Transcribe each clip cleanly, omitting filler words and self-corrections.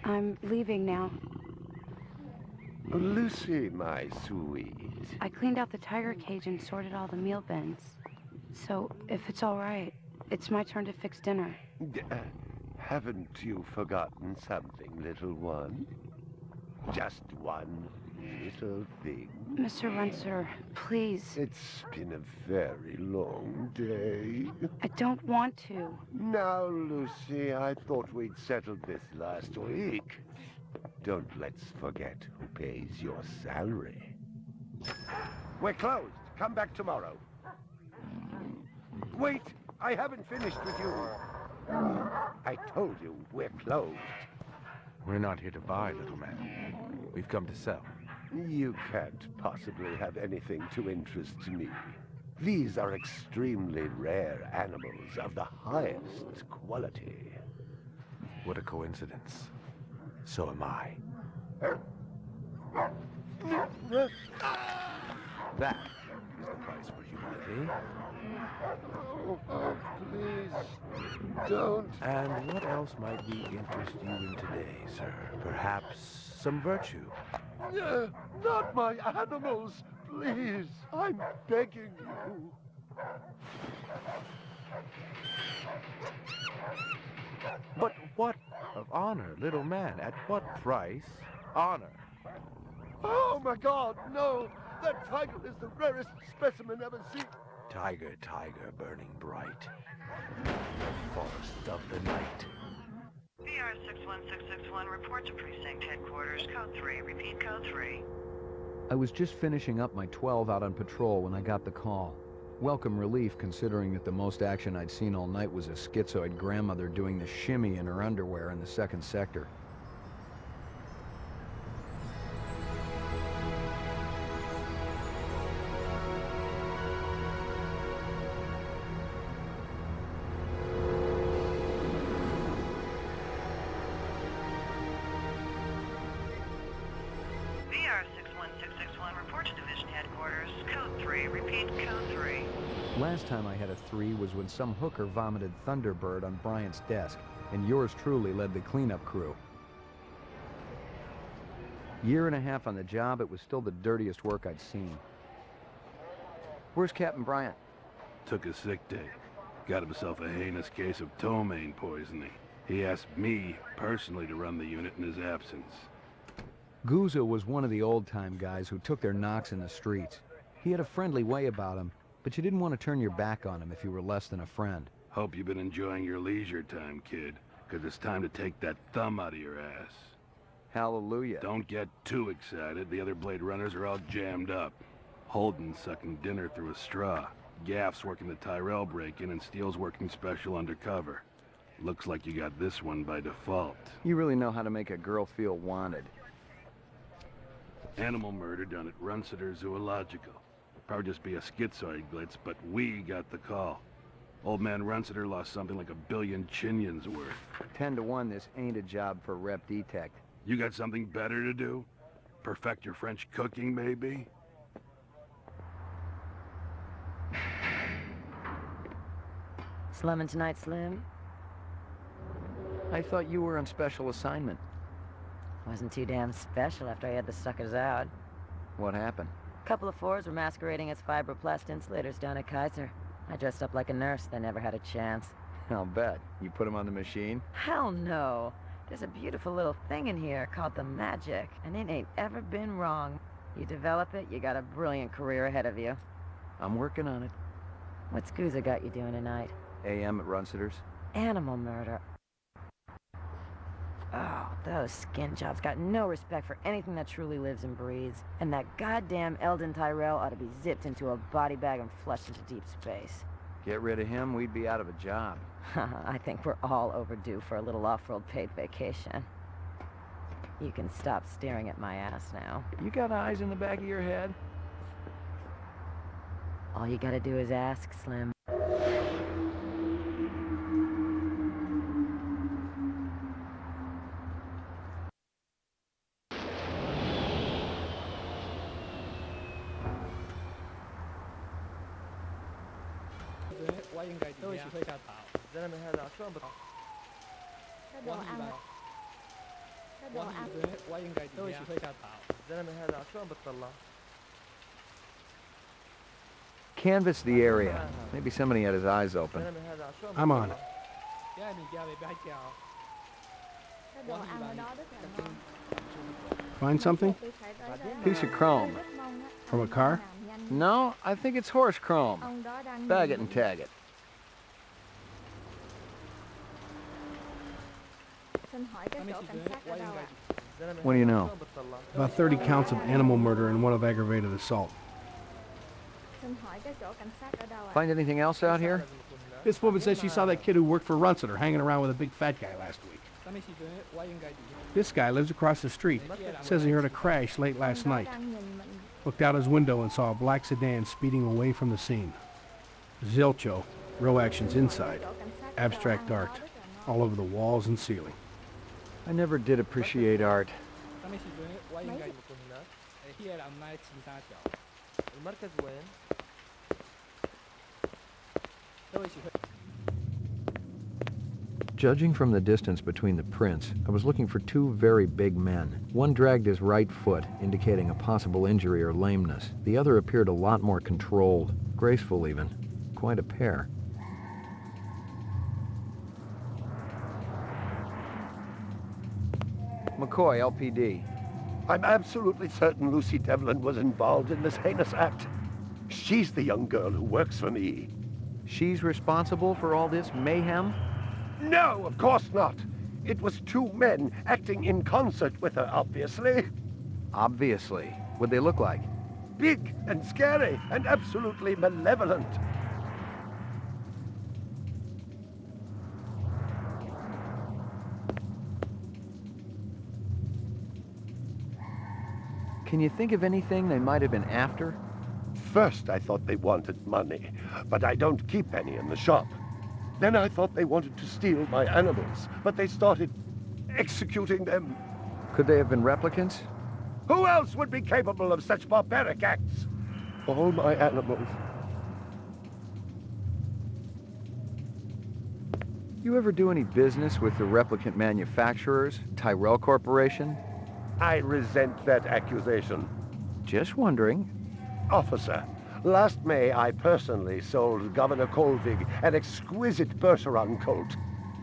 I'm leaving now. Lucy, my sweet. I cleaned out the tiger cage and sorted all the meal bins. So, if it's all right, it's my turn to fix dinner. Haven't you forgotten something, little one? Just one little thing. Mr. Runser, please. It's been a very long day. I don't want to. Now, Lucy, I thought we'd settled this last week. Don't let's forget who pays your salary. We're closed. Come back tomorrow. Wait! I haven't finished with you. I told you we're closed. We're not here to buy, little man. We've come to sell. You can't possibly have anything to interest me. These are extremely rare animals of the highest quality. What a coincidence. So am I. That is the price for humility. Oh, please, don't. And what else might we interest you in today, sir? Perhaps some virtue? Not my animals, please. I'm begging you. But what of honor, little man? At what price? Honor. Oh, my God, no. That tiger is the rarest specimen ever seen. Tiger, tiger, burning bright. The forest of the night. VR 61661, report to precinct headquarters, code 3. Repeat, code 3. I was just finishing up my 12 out on patrol when I got the call. Welcome relief, considering that the most action I'd seen all night was a schizoid grandmother doing the shimmy in her underwear in the second sector. VR 61661, report to division headquarters, code 3. Repeat, code 3. Last time I had a 3 was when some hooker vomited Thunderbird on Bryant's desk, and yours truly led the cleanup crew. Year and a half on the job, it was still the dirtiest work I'd seen. Where's Captain Bryant? Took a sick day. Got himself a heinous case of ptomaine poisoning. He asked me personally to run the unit in his absence. Gouza was one of the old-time guys who took their knocks in the streets. He had a friendly way about him, but you didn't want to turn your back on him if you were less than a friend. Hope you've been enjoying your leisure time, kid, because it's time to take that thumb out of your ass. Hallelujah. Don't get too excited. The other Blade Runners are all jammed up. Holden's sucking dinner through a straw. Gaff's working the Tyrell break-in, and Steele's working special undercover. Looks like you got this one by default. You really know how to make a girl feel wanted. Animal murder done at Runsiter Zoological. Probably just be a schizoid glitz, but we got the call. Old man Runsiter lost something like 1 billion chinions worth. 10 to 1, this ain't a job for Rep Detect. You got something better to do? Perfect your French cooking, maybe? Slumming tonight, Slim? I thought you were on special assignment. Wasn't too damn special after I had the suckers out. What happened? Couple of fours were masquerading as fibroplast insulators down at Kaiser. I dressed up like a nurse. They never had a chance. I'll bet. You put them on the machine? Hell no. There's a beautiful little thing in here called the magic, and it ain't ever been wrong. You develop it, you got a brilliant career ahead of you. I'm working on it. What's Gouza got you doing tonight? AM at Runsiter's. Animal murder. Oh, those skin jobs got no respect for anything that truly lives and breathes. And that goddamn Eldon Tyrell ought to be zipped into a body bag and flushed into deep space. Get rid of him, we'd be out of a job. I think we're all overdue for a little off-world paid vacation. You can stop staring at my ass now. You got eyes in the back of your head? All you gotta do is ask, Slim. Canvass the area. Maybe somebody had his eyes open. I'm on it. Find something? Piece of chrome. From a car? No, I think it's horse chrome. Bag it and tag it. What do you know? About 30 counts of animal murder and one of aggravated assault. Find anything else out here? This woman says she saw that kid who worked for Runcitor hanging around with a big fat guy last week. This guy lives across the street. Says he heard a crash late last night. Looked out his window and saw a black sedan speeding away from the scene. Zilcho, row actions inside. Abstract art, all over the walls and ceiling. I never did appreciate art. Judging from the distance between the prints, I was looking for two very big men. One dragged his right foot, indicating a possible injury or lameness. The other appeared a lot more controlled, graceful even. Quite a pair. McCoy, LPD. I'm absolutely certain Lucy Devlin was involved in this heinous act. She's the young girl who works for me. She's responsible for all this mayhem? No, of course not. It was two men acting in concert with her, obviously. Obviously. What'd they look like? Big and scary and absolutely malevolent. Can you think of anything they might have been after? First, I thought they wanted money, but I don't keep any in the shop. Then I thought they wanted to steal my animals, but they started executing them. Could they have been replicants? Who else would be capable of such barbaric acts? All my animals. You ever do any business with the replicant manufacturers, Tyrell Corporation? I resent that accusation. Just wondering. Officer, last May I personally sold Governor Colvig an exquisite Bergeron coat.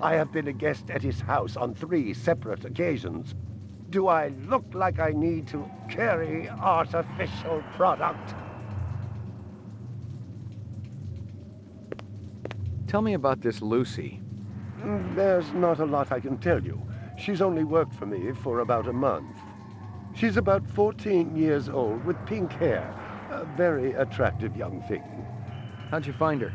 I have been a guest at his house on 3 separate occasions. Do I look like I need to carry artificial product? Tell me about this Lucy. There's not a lot I can tell you. She's only worked for me for about a month. She's about 14 years old with pink hair. A very attractive young thing. How'd you find her?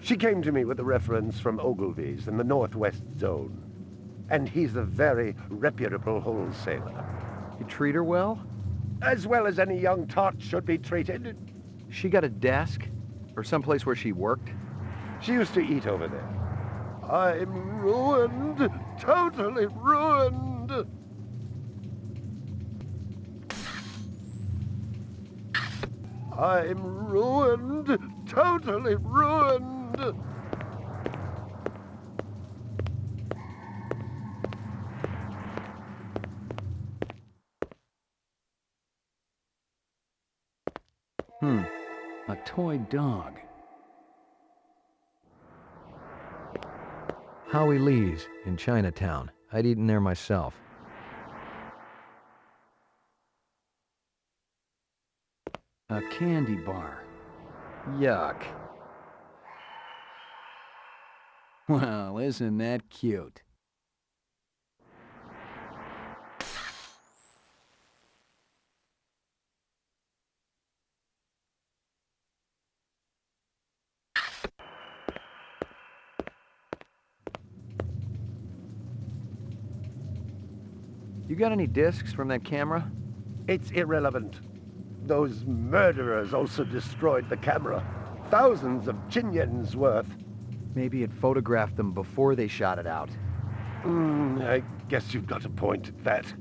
She came to me with a reference from Ogilvy's in the Northwest Zone. And he's a very reputable wholesaler. You treat her well? As well as any young tot should be treated. She got a desk? Or someplace where she worked? She used to eat over there. I'm ruined. Totally ruined. I'm ruined. Totally ruined. A toy dog. Howie Lee's in Chinatown. I'd eaten there myself. A candy bar. Yuck. Well, isn't that cute? You got any discs from that camera? It's irrelevant. Those murderers also destroyed the camera. Thousands of Jinyens worth. Maybe it photographed them before they shot it out. I guess you've got a point at that.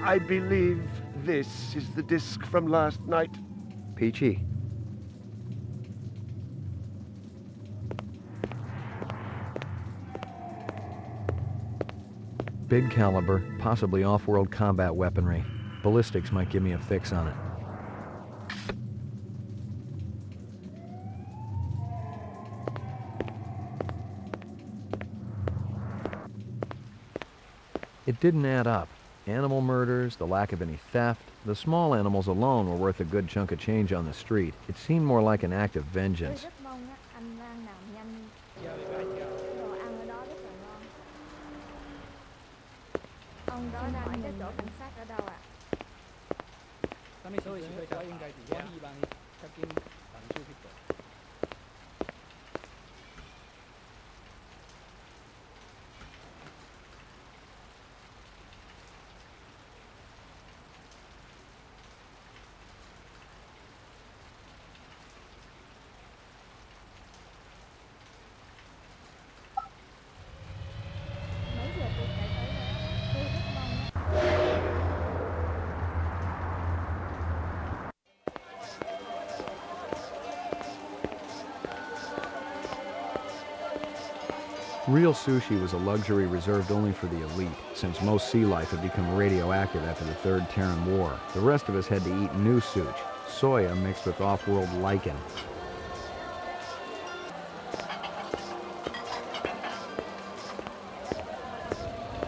I believe This is the disc from last night. Peachy. Big caliber, possibly off-world combat weaponry. Ballistics might give me a fix on it. It didn't add up. Animal murders, the lack of any theft, the small animals alone were worth a good chunk of change on the street. It seemed more like an act of vengeance. Real sushi was a luxury reserved only for the elite, since most sea life had become radioactive after the Third Terran War. The rest of us had to eat new sushi, soya mixed with off-world lichen.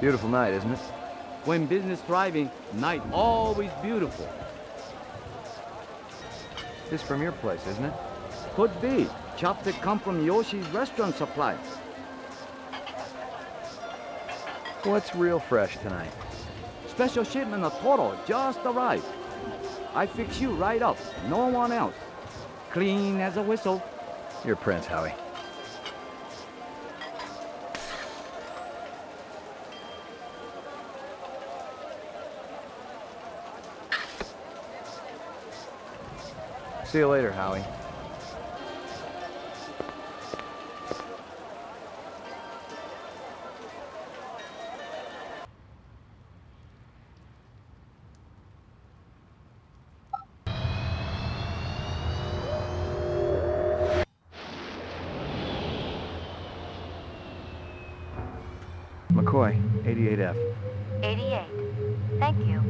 Beautiful night, isn't it? When business thriving, night always beautiful. This from your place, isn't it? Could be. Chopstick come from Yoshi's restaurant supply. What's real fresh tonight? Special shipment of Toro just arrived. I fix you right up. No one else. Clean as a whistle. You're Prince, Howie. See you later, Howie. McCoy, 88F. 88. Thank you.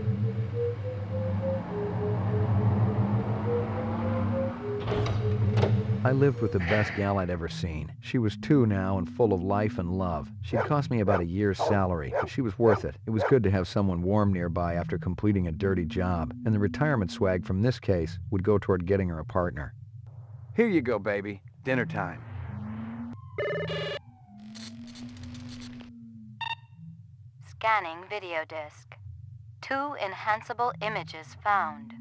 I lived with the best gal I'd ever seen. She was 2 now and full of life and love. She'd cost me about a year's salary, but she was worth it. It was good to have someone warm nearby after completing a dirty job, and the retirement swag from this case would go toward getting her a partner. Here you go, baby. Dinner time. Scanning video disc. 2 enhanceable images found.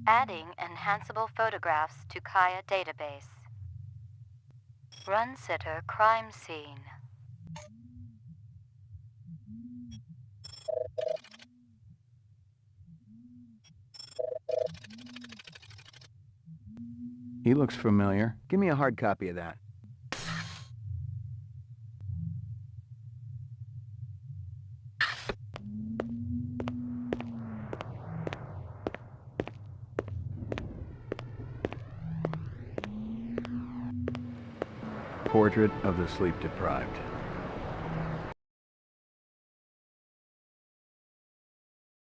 Adding enhanceable photographs to Kaya database. Run sitter crime scene. He looks familiar. Give me a hard copy of that. Portrait of the sleep-deprived.